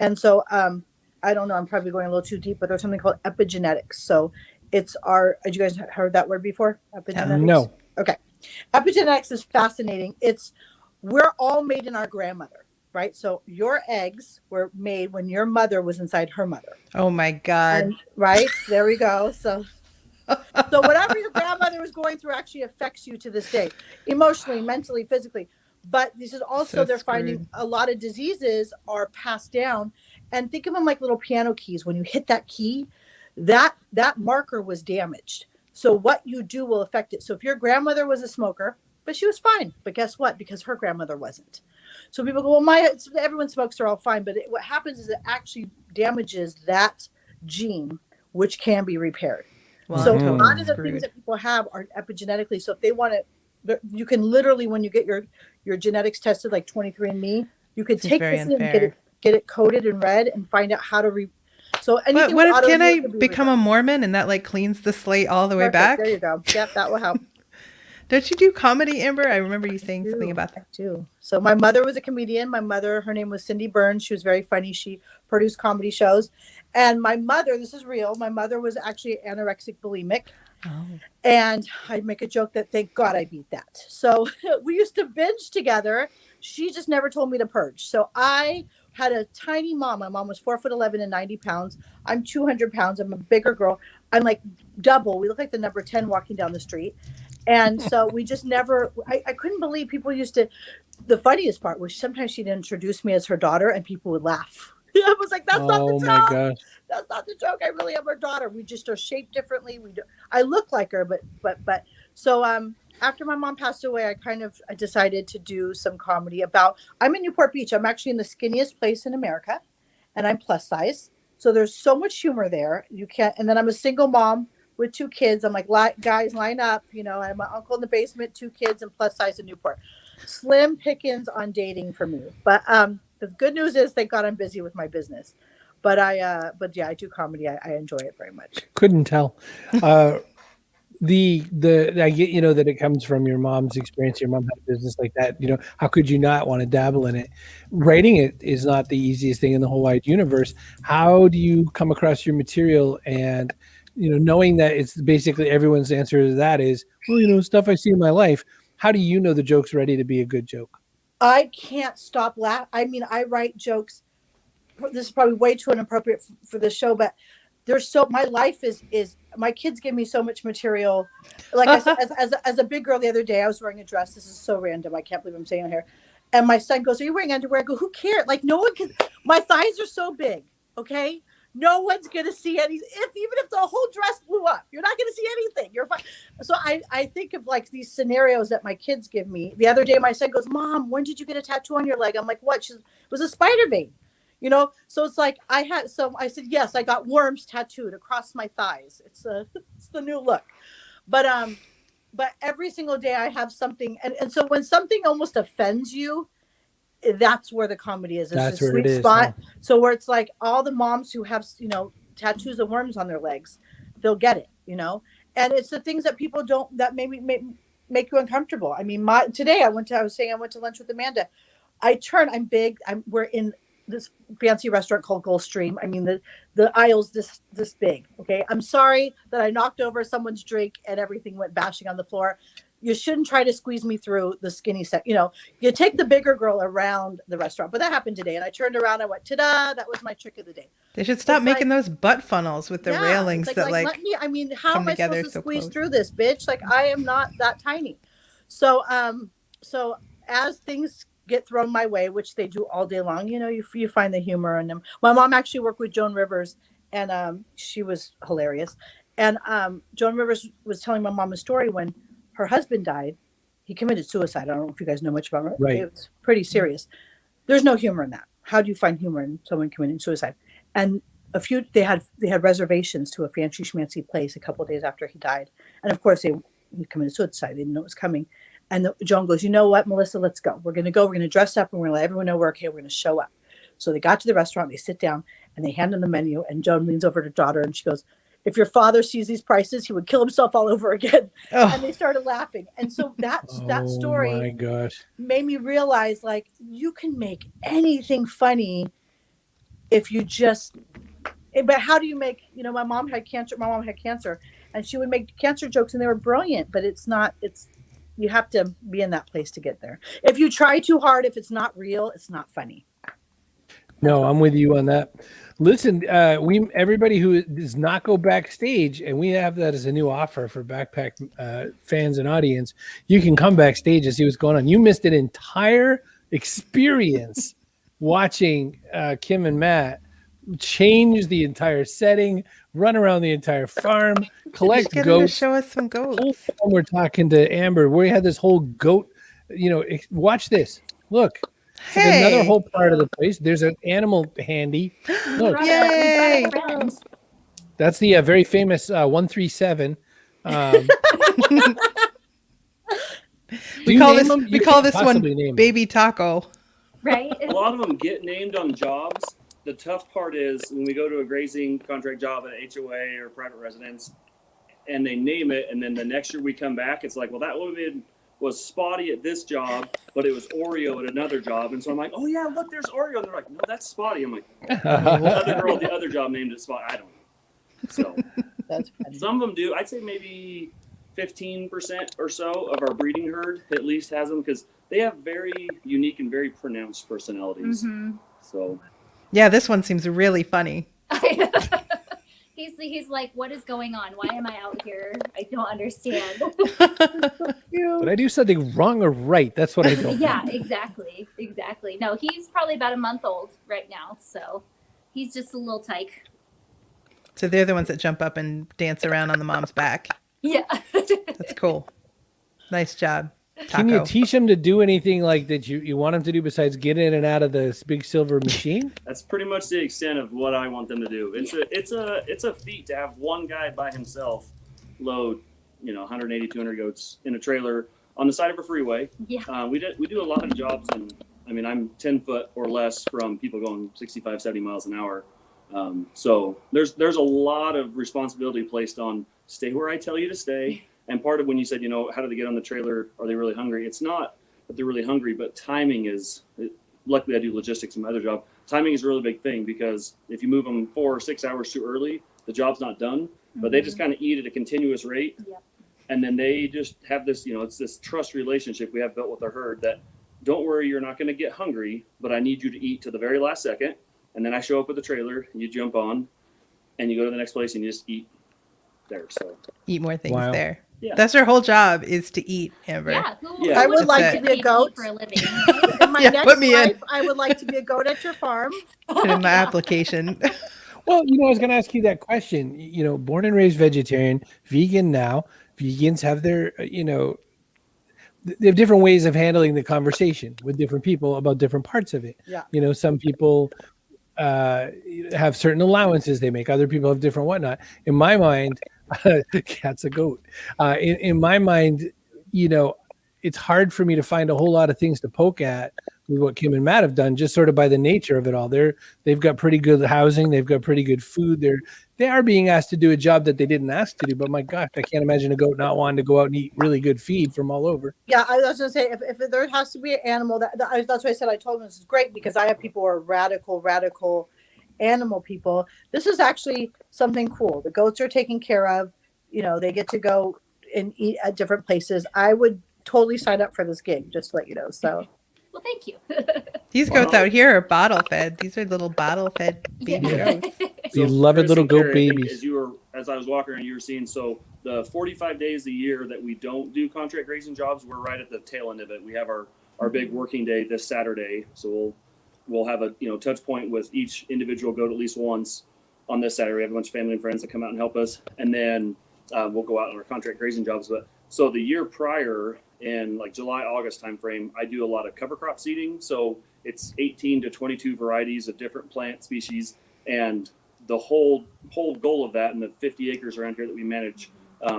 And so I don't know, I'm probably going a little too deep, but there's something called epigenetics. So it's have you guys heard that word before? Epigenetics? No. Okay. Epigenetics is fascinating. We're all made in our grandmother, right? So your eggs were made when your mother was inside her mother. Oh my God. And, right? There we go. So whatever your grandmother was going through actually affects you to this day, emotionally, mentally, physically. But this is also, they're finding a lot of diseases are passed down, and think of them like little piano keys. When you hit that key, that marker was damaged. So what you do will affect it. So if your grandmother was a smoker, but she was fine, but guess what? Because her grandmother wasn't. So people go, well, everyone smokes, they're all fine. But what happens is it actually damages that gene, which can be repaired. Well, so a lot of the things that people have are epigenetically. So if they want to, you can literally, when you get your genetics tested, like 23andMe, you could take this and get it coded in red and find out how to So anything. What if, can I become a Mormon and that like cleans the slate all the way back? There you go. Yep, that will help. Don't you do comedy, Amber? I remember you saying something about that. I do. So my mother was a comedian. My mother, her name was Cindy Burns. She was very funny. She produced comedy shows. And my mother, this is real, my mother was actually anorexic bulimic. Oh. And I make a joke that thank God I beat that. So we used to binge together. She just never told me to purge. So I had a tiny mom. My mom was 4'11" and 90 pounds. I'm 200 pounds. I'm a bigger girl. I'm like double. We look like the number 10 walking down the street. And so we just never, I couldn't believe people used to, the funniest part was sometimes she'd introduce me as her daughter and people would laugh. I was like, that's not the joke. My gosh. That's not the joke. I really am her daughter. We just are shaped differently. I look like her, but so after my mom passed away, I decided to do some comedy about, I'm in Newport Beach. I'm actually in the skinniest place in America and I'm plus size. So there's so much humor there. You can't, and then I'm a single mom with 2 kids. I'm like, guys, line up. You know, I have my uncle in the basement, 2 kids, and plus size in Newport. Slim pickings on dating for me. But the good news is, thank God I'm busy with my business. But yeah, I do comedy. I enjoy it very much. Couldn't tell. I get, that it comes from your mom's experience. Your mom had a business like that. You know, how could you not want to dabble in it? Writing it is not the easiest thing in the whole wide universe. How do you come across your material and, knowing that it's basically everyone's answer to that is, well, stuff I see in my life. How do you know the joke's ready to be a good joke? I can't stop laughing. I mean, I write jokes. This is probably way too inappropriate for the show, but my life is my kids give me so much material. Like I said, as a big girl the other day, I was wearing a dress. This is so random. I can't believe I'm saying it here. And my son goes, "Are you wearing underwear?" I go, "Who cares? Like no one can." My thighs are so big. Okay. No one's going to see any, even if the whole dress blew up, you're not going to see anything. You're fine. So I think of like these scenarios that my kids give me. The other day, my son goes, "Mom, when did you get a tattoo on your leg?" I'm like, "What?" It was a spider vein, So it's like I said, yes, I got worms tattooed across my thighs. It's the new look. But every single day I have something. And so when something almost offends you, that's where the comedy is. It's a sweet spot. Huh? So where it's like all the moms who have, tattoos of worms on their legs, they'll get it, and it's the things that people don't, that maybe make you uncomfortable. I mean, today I went to lunch with Amanda. I'm big. We're in this fancy restaurant called Gulfstream. I mean, the aisle's this big. Okay. I'm sorry that I knocked over someone's drink and everything went bashing on the floor. you shouldn't try to squeeze me through the skinny set. You know, you take the bigger girl around the restaurant. But that happened today. And I turned around, I went, ta-da, that was my trick of the day. They should stop It's making like- those butt funnels with the Yeah, railings it's that like let me, I mean, how come am I together supposed to so squeeze close. through this, bitch? Like, I am not that tiny. So, so as things get thrown my way, which they do all day long, you know, you find the humor in them. My mom actually worked with Joan Rivers, and she was hilarious. And Joan Rivers was telling my mom a story when her husband died. He committed suicide. I don't know if you guys know much about it. Right. It's pretty serious. There's no humor in that. How do you find humor in someone committing suicide? And they had reservations to a fancy schmancy place a couple of days after he died. And of course he committed suicide. They didn't know it was coming. And Joan goes, you know what, Melissa, let's go. We're going to dress up and we're going to let everyone know we're okay. We're going to show up. So they got to the restaurant, they sit down and they hand them the menu. And Joan leans over to her daughter and she goes, if your father sees these prices, he would kill himself all over again. Oh. And they started laughing. And so that Oh story my gosh. made me realize, like, you can make anything funny if you just, but how do you make, you know, my mom had cancer and she would make cancer jokes and they were brilliant, but you have to be in that place to get there. If you try too hard, if it's not real, it's not funny. No, I'm with you on that. Listen, everybody who does not go backstage, and we have that as a new offer for Backpack fans and audience. You can come backstage and see what's going on. You missed an entire experience watching Kim and Matt change the entire setting, run around the entire farm, collect get them to goats. show us some goats. We're talking to Amber. We had this whole goat. You know, watch this. Look. It's like Hey. another whole part of the place. There's an animal handy. Look, Yay. that's the very famous 137. We call this one Baby Taco. Right? A lot of them get named on jobs. The tough part is when we go to a grazing contract job at HOA or private residence, and they name it, and then the next year we come back, it's like, well, that would have been was Spotty at this job, but it was Oreo at another job. And so I'm like, oh yeah, look, there's Oreo. And they're like, no, that's Spotty. I'm like, the other girl at the other job named it Spotty. I don't know. So That's funny. some of them do. I'd say maybe 15% or so of our breeding herd at least has them because they have very unique and very pronounced personalities. Mm-hmm. So Yeah, this one seems really funny. He's like, what is going on? Why am I out here? I don't understand. Did I do something wrong or right? That's what I don't. Yeah, exactly. No, he's probably about a month old right now, so he's just a little tyke. So they're the ones that jump up and dance around on the mom's back. Yeah. That's cool. Nice job, Can you Taco. teach them to do anything like that you want them to do besides get in and out of this big silver machine? that's pretty much the extent of what I want them to do. It's a feat to have one guy by himself load, 180, 200 goats in a trailer on the side of a freeway. Yeah. We do a lot of jobs, and I mean, I'm 10 foot or less from people going 65, 70 miles an hour. So there's a lot of responsibility placed on stay where I tell you to stay. And part of when you said, how do they get on the trailer? Are they really hungry? It's not that they're really hungry, but timing is, luckily I do logistics in my other job. Timing is a really big thing because if you move them 4 or 6 hours too early, the job's not done, but they just kind of eat at a continuous rate. Yep. And then they just have this, it's this trust relationship we have built with our herd that don't worry, you're not going to get hungry, but I need you to eat to the very last second. And then I show up with the trailer and you jump on and you go to the next place and you just eat there. So Eat more things Wow. there. Yeah. That's her whole job is to eat, Amber. Yeah. Yeah. I would That's like it. to be a goat. For a living. In my Yeah, next put me in. life, I would like to be a goat at your farm. Put in my application. Well, I was going to ask you that question. Born and raised vegetarian, vegan now. Vegans have their, they have different ways of handling the conversation with different people about different parts of it. Yeah. Some people have certain allowances they make. Other people have different whatnot. In my mind, cat's a goat. In my mind, it's hard for me to find a whole lot of things to poke at with what Kim and Matt have done, just sort of by the nature of it all. They've got pretty good housing. They've got pretty good food. They are being asked to do a job that they didn't ask to do. But my gosh, I can't imagine a goat not wanting to go out and eat really good feed from all over. Yeah, I was going to say, if there has to be an animal, that's why I said I told them this is great because I have people who are radical animal people. This is actually something cool. The goats are taken care of. They get to go and eat at different places. I would totally sign up for this gig, just to let you know. So Well, thank you. These goats out here are bottle fed. These are little bottle fed baby Yeah. goats. Beloved Chris little and goat Carrie, I think babies. as I was walking around, you were seeing, so the 45 days a year that we don't do contract grazing jobs, we're right at the tail end of it. We have our big working day this Saturday. So we'll have a, touch point with each individual goat at least once on this Saturday. We have a bunch of family and friends that come out and help us. And then we'll go out on our contract grazing jobs. But so the year prior, in like July, August timeframe, I do a lot of cover crop seeding. So it's 18 to 22 varieties of different plant species. And the whole goal of that, and the 50 acres around here that we manage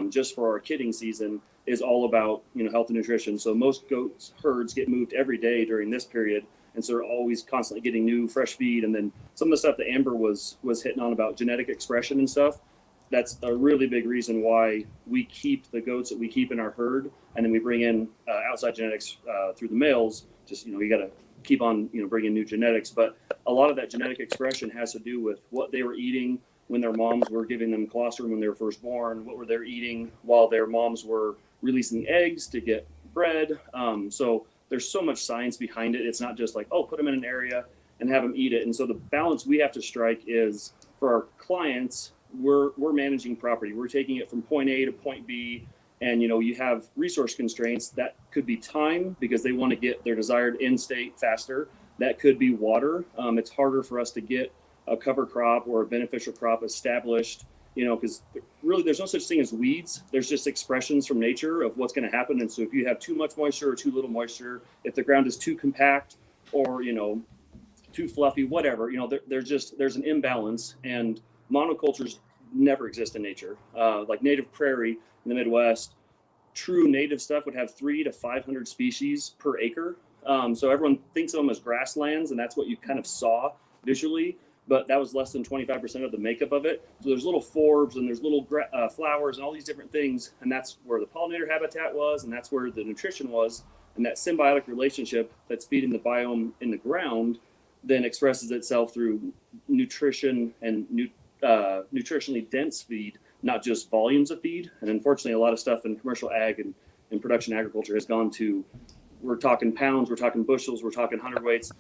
just for our kidding season, is all about health and nutrition. So most goats herds get moved every day during this period, and so they're always constantly getting new fresh feed. And then some of the stuff that Amber was hitting on about genetic expression and stuff, that's a really big reason why we keep the goats that we keep in our herd, and then we bring in outside genetics through the males. Just you got to keep on bringing new genetics, but a lot of that genetic expression has to do with what they were eating when their moms were giving them colostrum when they were first born, what were they eating while their moms were releasing eggs to get bred. So there's so much science behind it. It's not just like, put them in an area and have them eat it. And so the balance we have to strike is, for our clients, we're managing property. We're taking it from point A to point B. And, you have resource constraints. That could be time, because they want to get their desired end state faster. That could be water. It's harder for us to get a cover crop or a beneficial crop established, because really there's no such thing as weeds. There's just expressions from nature of what's going to happen. And so if you have too much moisture or too little moisture, if the ground is too compact or, too fluffy, whatever, there's an imbalance, and monocultures never exist in nature. Like native prairie in the Midwest, true native stuff would have 300 to 500 species per acre. So everyone thinks of them as grasslands, and that's what you kind of saw visually, but that was less than 25% of the makeup of it. So there's little forbs and there's little flowers and all these different things, and that's where the pollinator habitat was, and that's where the nutrition was, and that symbiotic relationship that's feeding the biome in the ground then expresses itself through nutrition and nutritionally dense feed, not just volumes of feed. And unfortunately, a lot of stuff in commercial ag and production agriculture has gone to, we're talking pounds, we're talking bushels, we're talking hundredweights.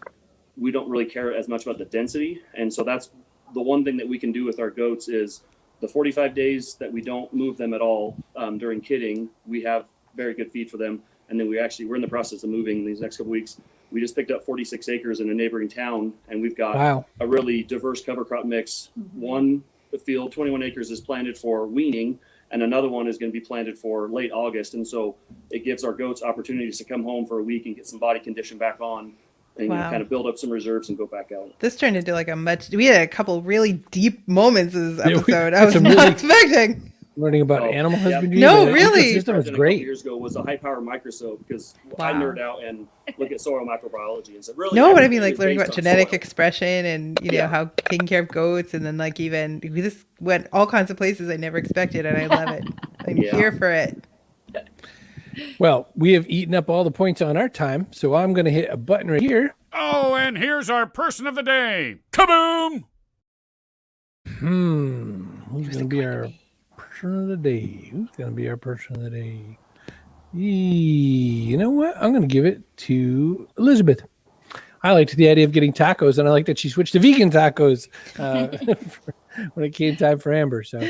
We don't really care as much about the density. And so that's the one thing that we can do with our goats is the 45 days that we don't move them at all during kidding, we have very good feed for them. And then we're in the process of moving these next couple weeks. We just picked up 46 acres in a neighboring town, and we've got a really diverse cover crop mix. One field, 21 acres, is planted for weaning, and another one is going to be planted for late August. And so it gives our goats opportunities to come home for a week and get some body condition back on, and kind of build up some reserves and go back out. This turned into like we had a couple really deep moments this episode. I was not expecting. Learning about animal husbandry. No, really. The system is great. Years ago was a high power microscope, because I nerd out and look at soil microbiology, and so really. No, but I mean, like learning about genetic soil expression and how taking care of goats, and then like even this went all kinds of places I never expected, and I love it. I'm here for it. Well, we have eaten up all the points on our time, so I'm going to hit a button right here. Oh, and here's our person of the day. Kaboom! Who's going to be our person of the day? Who's going to be our person of the day? You know what? I'm going to give it to Elizabeth. I liked the idea of getting tacos, and I like that she switched to vegan tacos when it came time for Amber. So,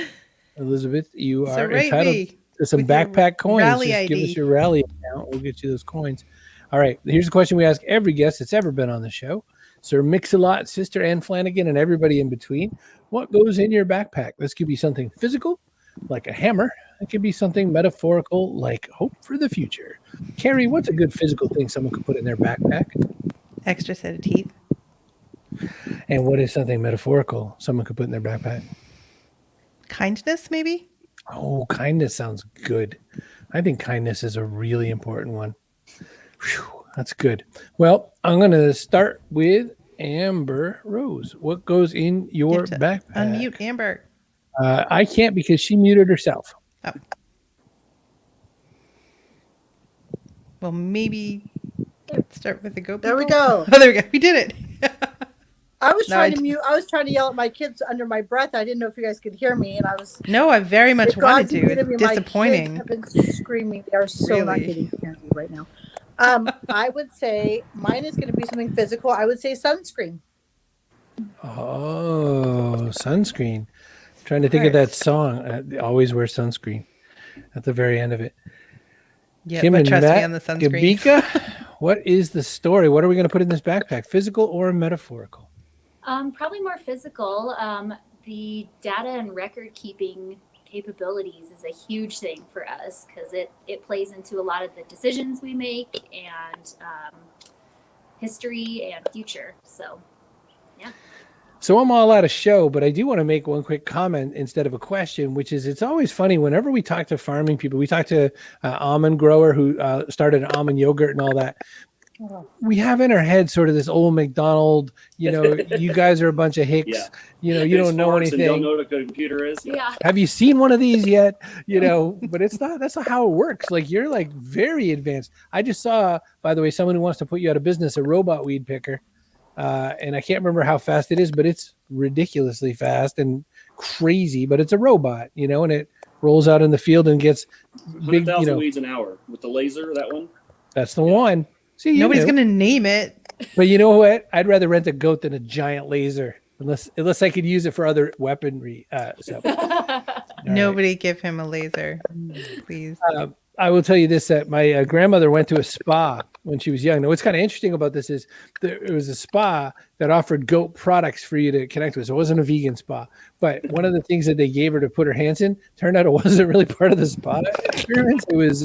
Elizabeth, you are entitled to some backpack coins. Just give us your rally account. We'll get you those coins. All right. Here's a question we ask every guest that's ever been on the show. Sir Mix-a-Lot, Sister Ann Flanagan, and everybody in between. What goes in your backpack? This could be something physical, like a hammer. It could be something metaphorical, like hope for the future. Carrie, what's a good physical thing someone could put in their backpack? Extra set of teeth. And what is something metaphorical someone could put in their backpack? Kindness, maybe? Oh, kindness sounds good. I think kindness is a really important one. Whew, that's good. Well, I'm going to start with Amber Rose. What goes in your backpack? Unmute Amber. I can't because she muted herself. Oh. Well, maybe let's start with the goat. There we go. Oh, there we go. We did it. I was No, trying I to mute. I was trying to yell at my kids under my breath. I didn't know if you guys could hear me, and I was. No, I very much If God's wanted to. muted me, It's my kids disappointing. have been screaming. They are so not Really? getting candy right now. I would say mine is going to be something physical. I would say sunscreen. Oh, sunscreen. Trying to think of that song. Always wear sunscreen at the very end of it. Yeah, Kim but and trust Matt, me on the sunscreen. Gabica, what is the story? What are we going to put in this backpack? Physical or metaphorical? Probably more physical. The data and record keeping capabilities is a huge thing for us because it plays into a lot of the decisions we make and history and future. So, yeah. So I'm all out of show, but I do want to make one quick comment instead of a question, which is it's always funny whenever we talk to farming people. We talk to almond grower who started an almond yogurt and all that. We have in our head sort of this old McDonald, you guys are a bunch of hicks, Yeah. you don't know anything. Don't know what a computer is. Yeah. Have you seen one of these yet? But that's not how it works. Like you're like very advanced. I just saw, by the way, someone who wants to put you out of business, a robot weed picker. And I can't remember how fast it is, but it's ridiculously fast and crazy, but it's a robot, and it rolls out in the field and gets big, 100,000 weeds an hour with the laser, that one. That's the one. See, Nobody's going to name it. But you know what? I'd rather rent a goat than a giant laser, unless I could use it for other weaponry. Nobody give him a laser, please. I will tell you this, that my grandmother went to a spa when she was young. Now, what's kind of interesting about this is it was a spa that offered goat products for you to connect with. So it wasn't a vegan spa. But one of the things that they gave her to put her hands in, turned out it wasn't really part of the spa experience. It was